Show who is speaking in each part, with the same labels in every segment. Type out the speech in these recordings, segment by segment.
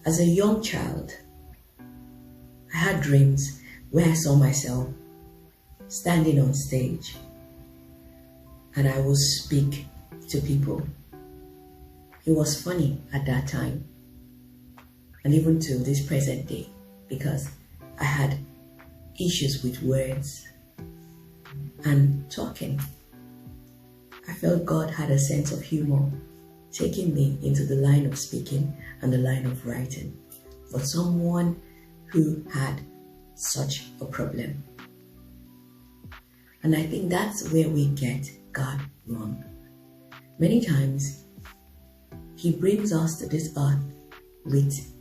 Speaker 1: As a young child, I had dreams where I saw myself standing on stage and I would speak to people. It was funny at that time, and even to this present day, because I had issues with words and talking. I felt God had a sense of humor, taking me into the line of speaking and the line of writing for someone who had such a problem. And I think that's where we get God wrong. Many times, He brings us to this earth with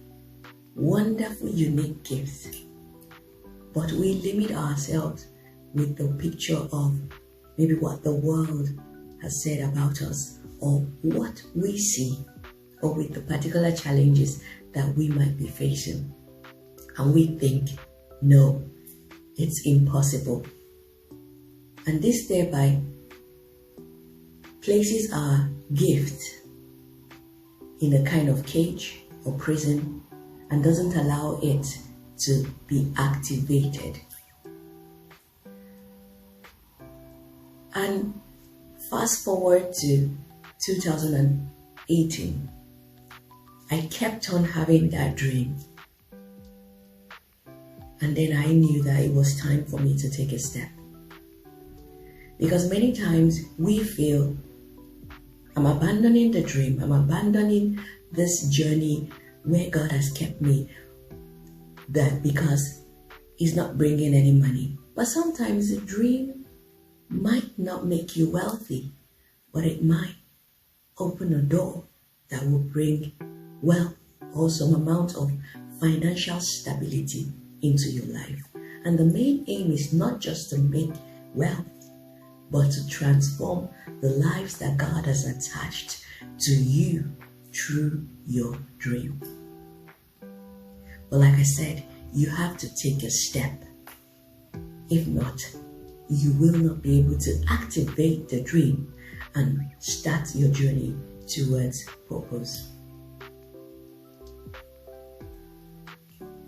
Speaker 1: wonderful, unique gifts, but we limit ourselves with the picture of maybe what the world has said about us, or what we see, or with the particular challenges that we might be facing. And we think, no, it's impossible. And this thereby places our gift in a kind of cage or prison and doesn't allow it to be activated. And fast forward to 2018, I kept on having that dream. And then I knew that it was time for me to take a step. Because many times we feel, I'm abandoning the dream, I'm abandoning this journey where God has kept me, that because He's not bringing any money. But sometimes the dream might not make you wealthy, but it might open a door that will bring wealth or some amount of financial stability into your life. And the main aim is not just to make wealth, but to transform the lives that God has attached to you through your dream. But like I said, you have to take a step. If not, you will not be able to activate the dream and start your journey towards purpose.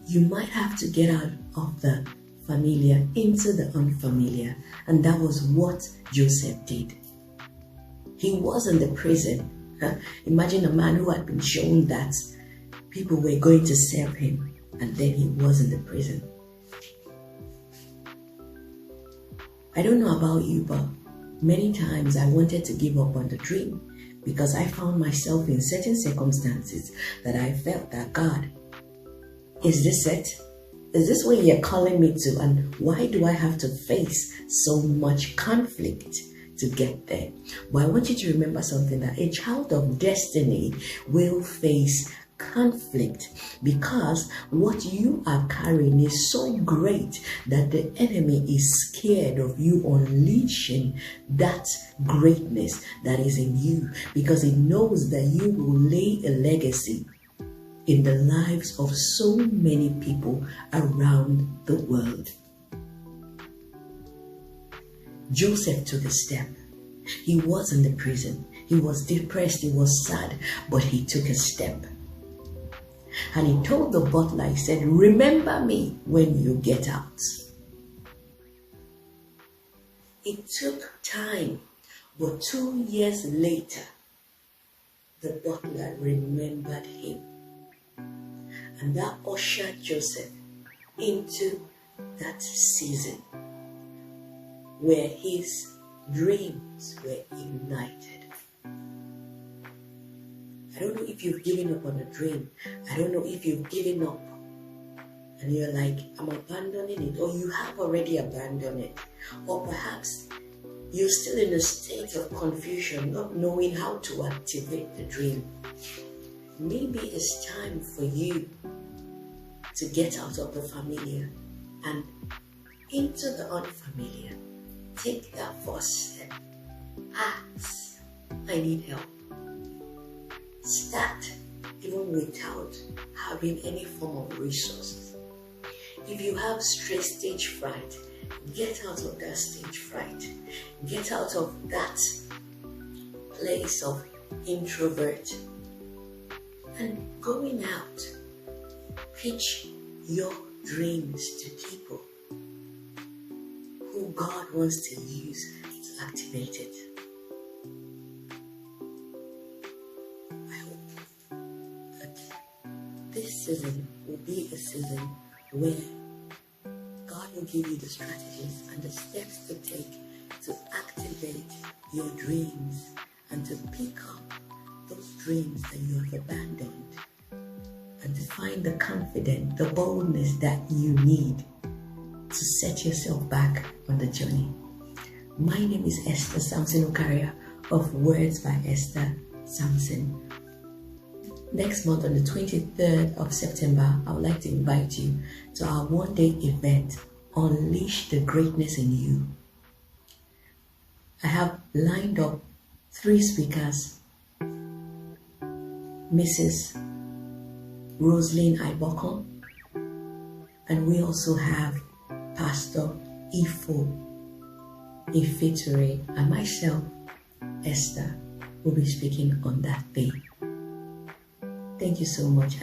Speaker 1: You might have to get out of the familiar into the unfamiliar, and that was what Joseph did. He was in the prison. Imagine a man who had been shown that people were going to serve him, and then he was in the prison. I don't know about you, but many times I wanted to give up on the dream because I found myself in certain circumstances that I felt that, God, is this it? Is this where you're calling me to? And why do I have to face so much conflict to get there? But I want you to remember something, that a child of destiny will face conflict because what you are carrying is so great that the enemy is scared of you unleashing that greatness that is in you, because it knows that you will lay a legacy in the lives of so many people around the world. Joseph took a step. He was in the prison. He was depressed. He was sad, but he took a step. And he told the butler, he said, remember me when you get out. It took time, but 2 years later, the butler remembered him. And that ushered Joseph into that season where his dreams were ignited. I don't know if you've given up on a dream. I don't know if you've given up and you're like, I'm abandoning it, or you have already abandoned it. Or perhaps you're still in a state of confusion, not knowing how to activate the dream. Maybe it's time for you to get out of the familiar and into the unfamiliar. Take that first step. Ask, I need help. Start even without having any form of resources. If you have stage fright, get out of that stage fright. Get out of that place of introvert. And going out pitch your dreams to people who God wants to use to activate it. I hope that this season will be a season where God will give you the strategies and the steps to take to activate your dreams and to pick up those dreams that you have abandoned, and to find the confidence, the boldness that you need to set yourself back on the journey. My name is Esther Samson Okaria of Words by Esther Samson. Next month on the 23rd of September, I would like to invite you to our one-day event, Unleash the Greatness in You. I have lined up 3 speakers: Mrs. Rosaline Iboko, and we also have Pastor Ifo Ifitore, and myself, Esther, will be speaking on that day. Thank you so much.